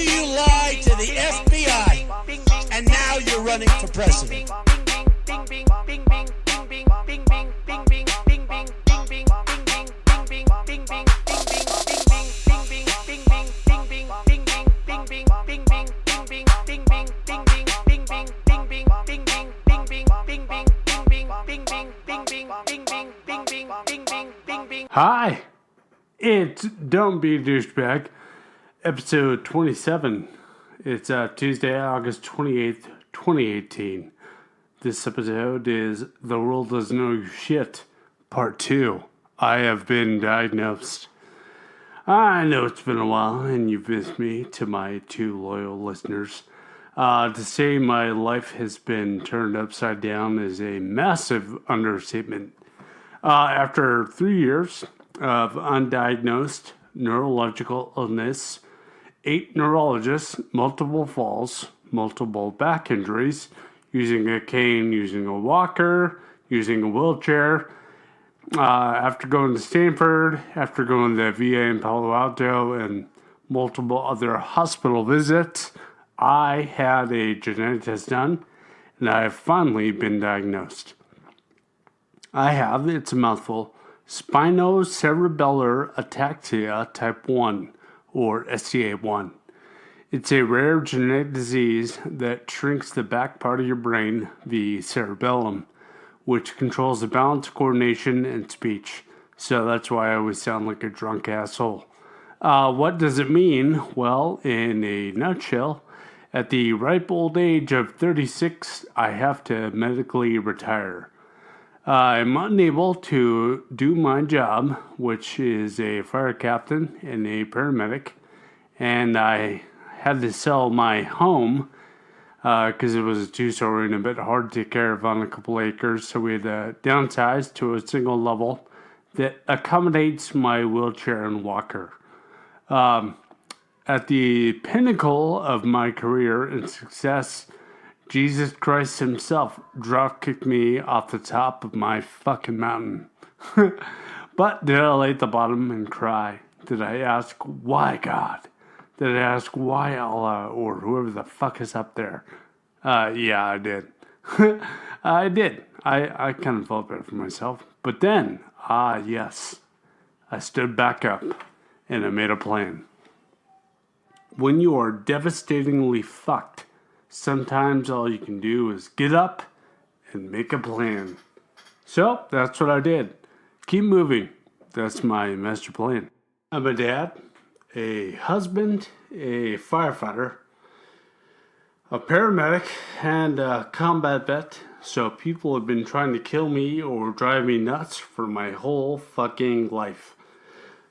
you lie to the FBI, and now you're running for president. Hi, it's Don't Be a Douchebag, episode 27. It's Tuesday, August 28th, 2018. This episode is The World Doesn't Know You Shit, Part 2. I have been diagnosed. I know it's been a while, and you've missed me, to my two loyal listeners. To say my life has been turned upside down is a massive understatement. After 3 years of undiagnosed neurological illness, 8 neurologists, multiple falls, multiple back injuries, using a cane, using a walker, using a wheelchair, after going to Stanford, after going to the VA in Palo Alto, and multiple other hospital visits, I had a genetic test done, and I have finally been diagnosed. I have, it's a mouthful, spinocerebellar ataxia type 1, or SCA1. It's a rare genetic disease that shrinks the back part of your brain, the cerebellum, which controls the balance, coordination, and speech. So that's why I always sound like a drunk asshole. What does it mean? Well, in a nutshell, at the ripe old age of 36, I have to medically retire. I'm unable to do my job, which is a fire captain and a paramedic, and I had to sell my home because it was a 2-story and a bit hard to take care of on a couple acres, so we had to downsize to a single level that accommodates my wheelchair and walker. At the pinnacle of my career and success, Jesus Christ himself drop-kicked me off the top of my fucking mountain. But did I lay at the bottom and cry? Did I ask, why God? Did I ask, why Allah, or whoever the fuck is up there? Yeah, I did. I did. I kind of felt better for myself. But then, yes, I stood back up and I made a plan. When you are devastatingly fucked, sometimes all you can do is get up and make a plan. So, that's what I did. Keep moving. That's my master plan. I'm a dad, a husband, a firefighter, a paramedic, and a combat vet. So people have been trying to kill me or drive me nuts for my whole fucking life.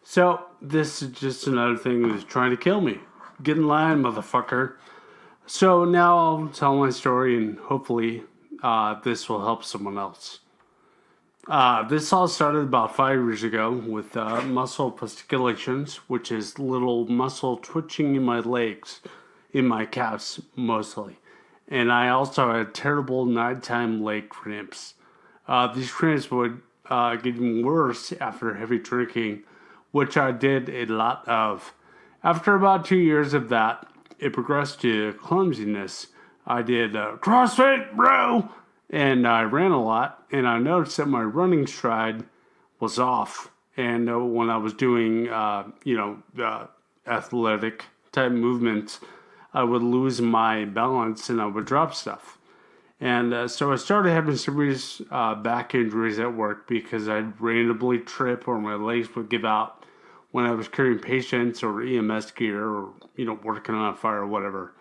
So this is just another thing that's trying to kill me. Get in line, motherfucker. So now I'll tell my story, and hopefully this will help someone else. This all started about 5 years ago with muscle fasciculations, which is little muscle twitching in my legs, in my calves mostly. And I also had terrible nighttime leg cramps. These cramps would get even worse after heavy drinking, which I did a lot of. After about 2 years of that, it progressed to clumsiness. I did CrossFit, bro! And I ran a lot, and I noticed that my running stride was off. And when I was doing, athletic type movements, I would lose my balance and I would drop stuff. And so I started having serious back injuries at work because I'd randomly trip or my legs would give out when I was carrying patients or EMS gear or, working on a fire or whatever.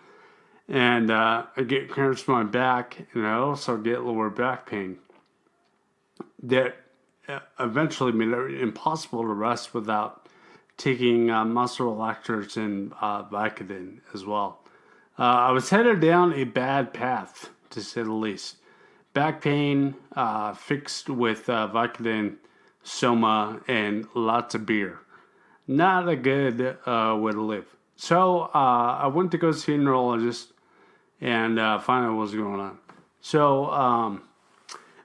And I get cramps in my back, and I also get lower back pain. That eventually made it impossible to rest without taking muscle relaxers and Vicodin as well. I was headed down a bad path, to say the least. Back pain fixed with Vicodin, Soma, and lots of beer. Not a good way to live. So I went to go see a neurologist and find out what was going on. So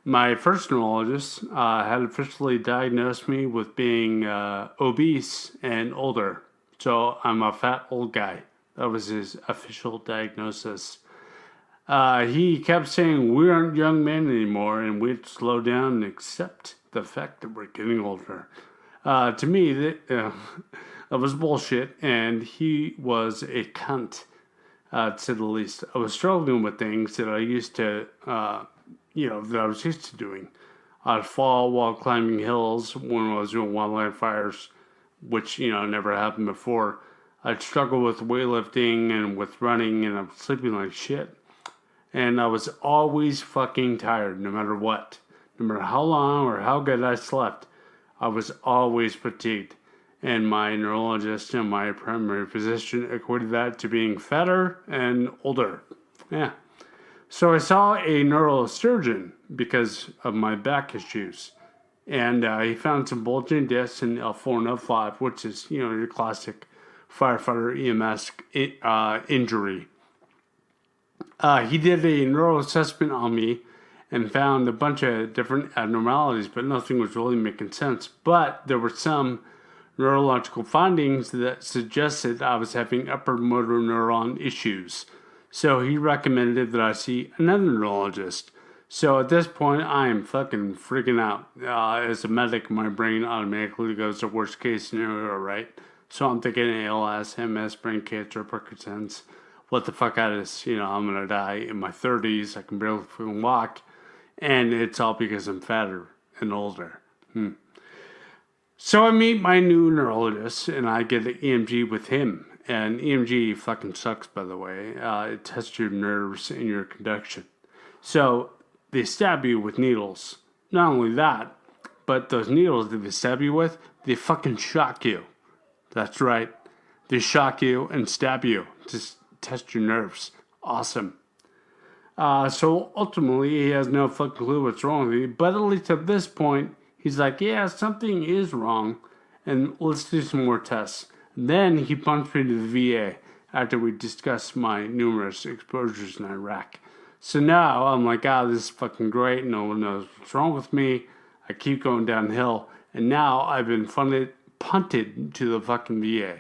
my first neurologist had officially diagnosed me with being obese and older. So I'm a fat old guy. That was his official diagnosis. He kept saying we aren't young men anymore and we'd slow down and accept the fact that we're getting older. To me, that was bullshit, and he was a cunt, to say the least. I was struggling with things that I used to, that I was used to doing. I'd fall while climbing hills when I was doing wildland fires, which, never happened before. I'd struggle with weightlifting and with running, and I'm sleeping like shit. And I was always fucking tired, no matter what. No matter how long or how good I slept, I was always fatigued. And my neurologist and my primary physician equated that to being fatter and older. Yeah. So I saw a neurosurgeon because of my back issues. And he found some bulging discs in L4 and L5, which is, your classic firefighter EMS injury. He did a neural assessment on me and found a bunch of different abnormalities, but nothing was really making sense. But there were some neurological findings that suggested I was having upper motor neuron issues. So he recommended that I see another neurologist. So at this point, I am fucking freaking out. As a medic, my brain automatically goes to worst case scenario, right? So I'm thinking ALS, MS, brain cancer, Parkinson's. What the fuck out of this? I'm gonna die in my 30s. I can barely fucking walk. And it's all because I'm fatter and older. So I meet my new neurologist and I get an EMG with him. And EMG fucking sucks, by the way. It tests your nerves and your conduction. So they stab you with needles. Not only that, but those needles that they stab you with, they fucking shock you. That's right. They shock you and stab you to test your nerves. Awesome. So ultimately, he has no fucking clue what's wrong with me. But at least at this point, he's like, yeah, something is wrong. And let's do some more tests. Then he punched me to the VA after we discussed my numerous exposures in Iraq. So now I'm like, this is fucking great. No one knows what's wrong with me. I keep going downhill. And now I've been punted to the fucking VA.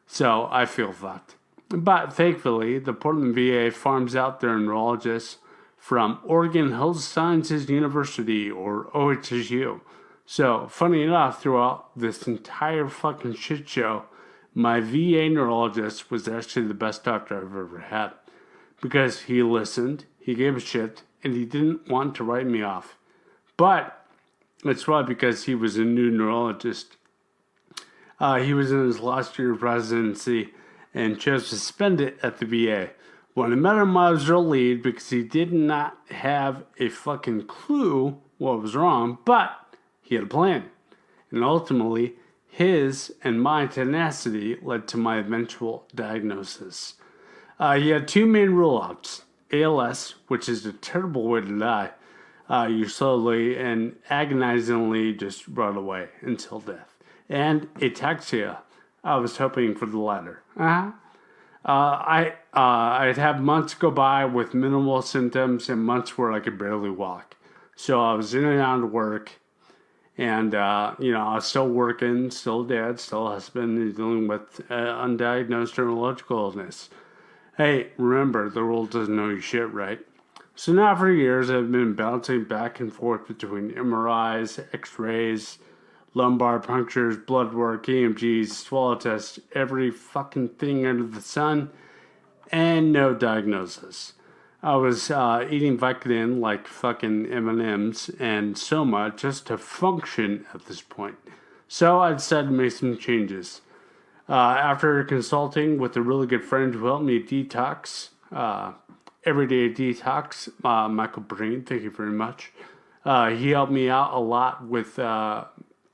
So I feel fucked. But thankfully, the Portland VA farms out their neurologists from Oregon Health Sciences University, or OHSU. So, funny enough, throughout this entire fucking shit show, my VA neurologist was actually the best doctor I've ever had. Because he listened, he gave a shit, and he didn't want to write me off. But it's probably because he was a new neurologist. He was in his last year of residency and chose to spend it at the VA. When I met him, I was relieved because he did not have a fucking clue what was wrong, but he had a plan. And ultimately, his and my tenacity led to my eventual diagnosis. He had two main rule-outs. ALS, which is a terrible way to die. You slowly and agonizingly just run away until death. And ataxia. I was hoping for the latter. I'd have months go by with minimal symptoms and months where I could barely walk. So I was in and out of work. And, I was still working, still dad, still husband, and dealing with undiagnosed neurological illness. Hey, remember, the world doesn't know your shit, right? So now for years, I've been bouncing back and forth between MRIs, X-rays, lumbar punctures, blood work, EMGs, swallow tests, every fucking thing under the sun, and no diagnosis. I was eating Vicodin like fucking M&Ms and Soma just to function at this point. So I decided to make some changes. After consulting with a really good friend who helped me detox, everyday detox, Michael Breen, thank you very much. He helped me out a lot with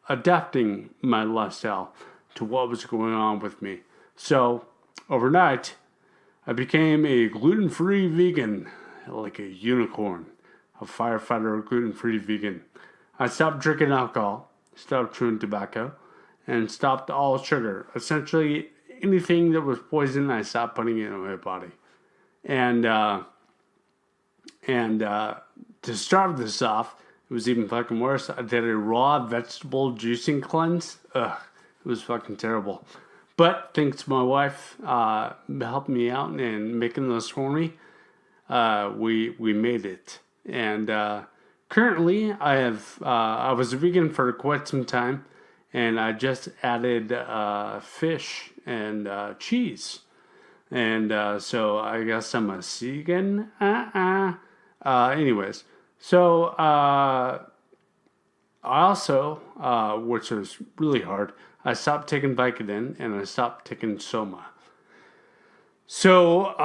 adapting my lifestyle to what was going on with me. So overnight, I became a gluten-free vegan, like a unicorn, a firefighter gluten-free vegan. I stopped drinking alcohol, stopped chewing tobacco, and stopped all sugar. Essentially, anything that was poison, I stopped putting it in my body. And to start this off, it was even fucking worse. I did a raw vegetable juicing cleanse. Ugh, it was fucking terrible. But thanks to my wife helping me out and making those for me, we made it. And currently, I was a vegan for quite some time, and I just added fish and cheese. And so I guess I'm a vegan. Anyways, so I also, which was really hard, I stopped taking Vicodin and I stopped taking Soma. So,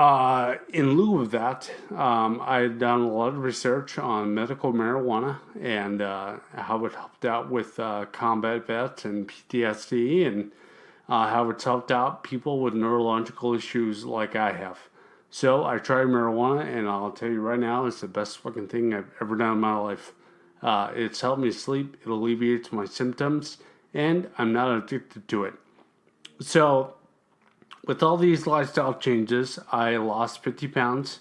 in lieu of that, I had done a lot of research on medical marijuana and how it helped out with combat vets and PTSD, and how it's helped out people with neurological issues like I have. So, I tried marijuana, and I'll tell you right now, it's the best fucking thing I've ever done in my life. It's helped me sleep, it alleviates my symptoms, and I'm not addicted to it. So, with all these lifestyle changes, I lost 50 pounds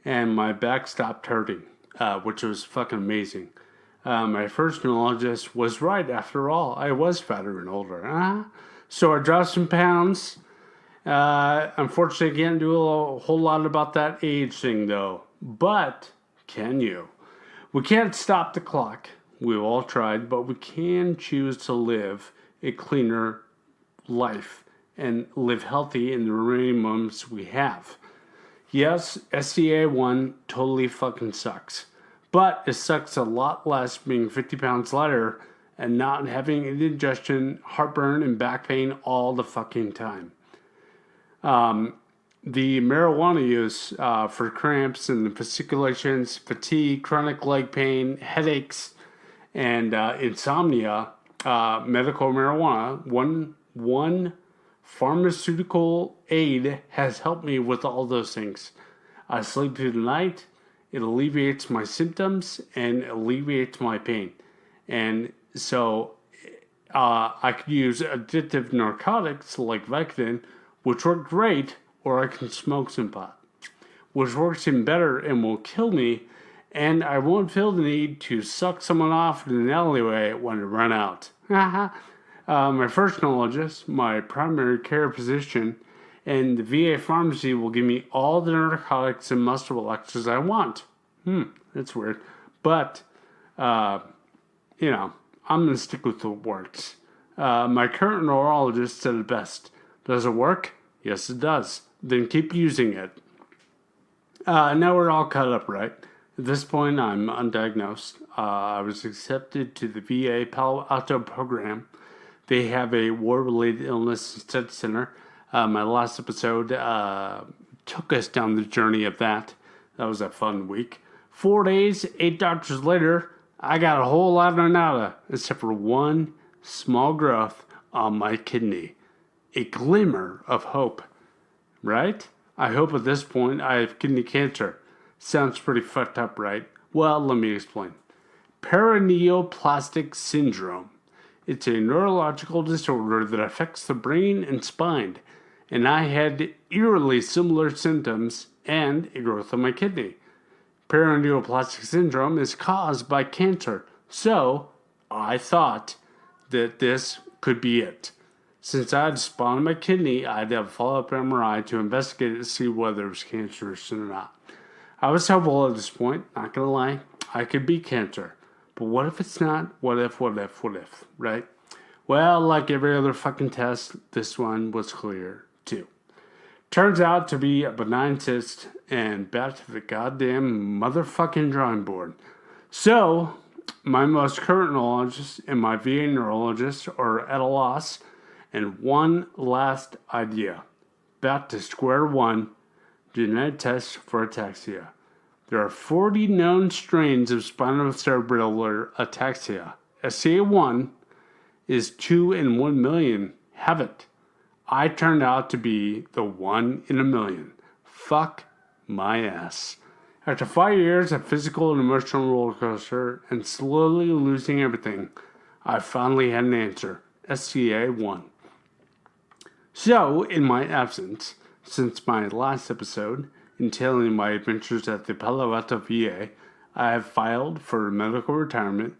and my back stopped hurting, which was fucking amazing. My first neurologist was right after all. I was fatter and older. So I dropped some pounds. Unfortunately, I can't do a whole lot about that age thing though. But can you? We can't stop the clock. We've all tried, but we can choose to live a cleaner life and live healthy in the remaining moments we have. Yes, SCA1 totally fucking sucks. But it sucks a lot less being 50 pounds lighter and not having indigestion, heartburn, and back pain all the fucking time. The marijuana use for cramps and fasciculations, fatigue, chronic leg pain, headaches, and insomnia, medical marijuana, one pharmaceutical aid has helped me with all those things. I sleep through the night, it alleviates my symptoms, and alleviates my pain. And so I could use addictive narcotics like Vicodin, which work great, or I can smoke some pot, which works even better and will kill me, and I won't feel the need to suck someone off in an alleyway when I run out. My first neurologist, my primary care physician, and the VA pharmacy will give me all the narcotics and muscle relaxers I want. That's weird. But, I'm going to stick with what works. My current neurologist said it best. Does it work? Yes, it does. Then keep using it. Now we're all caught up, right? At this point, I'm undiagnosed. I was accepted to the VA Palo Alto program. They have a war-related illness study center. My last episode took us down the journey of that. That was a fun week. 4 days, 8 doctors later, I got a whole lot of nada, except for one small growth on my kidney. A glimmer of hope, right? I hope at this point I have kidney cancer. Sounds pretty fucked up, right? Well, let me explain. Paraneoplastic syndrome. It's a neurological disorder that affects the brain and spine, and I had eerily similar symptoms and a growth on my kidney. Paraneoplastic syndrome is caused by cancer, so I thought that this could be it. Since I had spot on my kidney, I had to have a follow-up MRI to investigate it to see whether it was cancerous or not. I was hopeful at this point, not gonna lie, I could be cancer. But what if it's not? What if, right? Well, like every other fucking test, this one was clear, too. Turns out to be a benign cyst, and back to the goddamn motherfucking drawing board. So, my most current neurologist and my VA neurologist are at a loss, and one last idea. Back to square one, genetic test for ataxia. There are 40 known strains of spinocerebellar ataxia. SCA1 is 2 in 1 million have it. I turned out to be the 1 in a million. Fuck my ass. After 5 years of physical and emotional roller coaster and slowly losing everything, I finally had an answer. SCA1. So, in my absence, since my last episode, entailing my adventures at the Palo Alto VA, I have filed for medical retirement,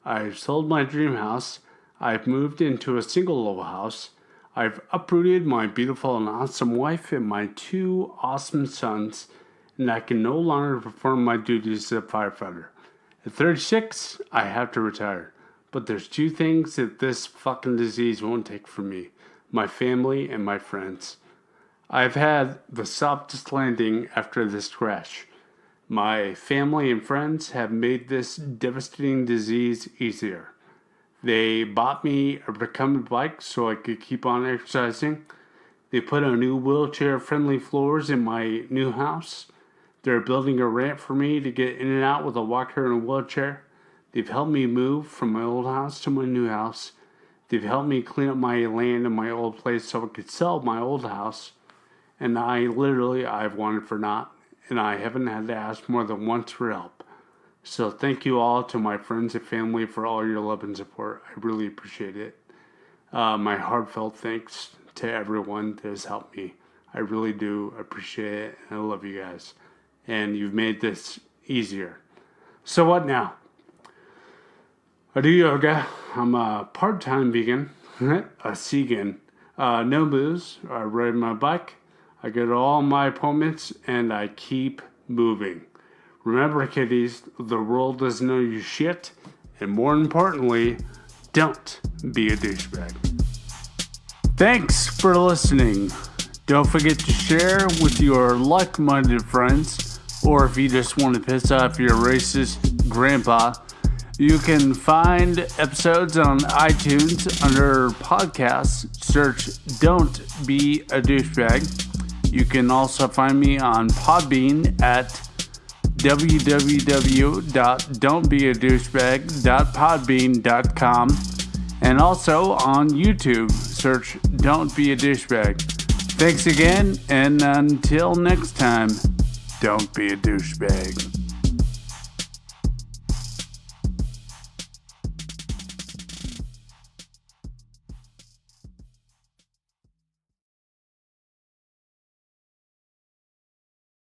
I have sold my dream house, I have moved into a single-level house, I've uprooted my beautiful and awesome wife and my 2 awesome sons, and I can no longer perform my duties as a firefighter. At 36, I have to retire. But there's 2 things that this fucking disease won't take from me: my family and my friends. I've had the softest landing after this crash. My family and friends have made this devastating disease easier. They bought me a recumbent bike so I could keep on exercising. They put a new wheelchair-friendly floors in my new house. They're building a ramp for me to get in and out with a walker and a wheelchair. They've helped me move from my old house to my new house. They've helped me clean up my land in my old place so I could sell my old house. And I've wanted for naught, and I haven't had to ask more than once for help. So thank you all to my friends and family for all your love and support. I really appreciate it. My heartfelt thanks to everyone that has helped me. I really do appreciate it, and I love you guys. And you've made this easier. So what now? I do yoga. I'm a part-time vegan, a vegan. No booze. I ride my bike. I go to all my appointments, and I keep moving. Remember, kiddies, the world doesn't know you shit, and more importantly, don't be a douchebag. Thanks for listening. Don't forget to share with your like-minded friends, or if you just want to piss off your racist grandpa, you can find episodes on iTunes under podcasts. Search Don't Be a Douchebag. You can also find me on Podbean at www.don'tbeadouchebag.podbean.com, and also on YouTube. Search Don't Be a Douchebag. Thanks again, and until next time, don't be a douchebag.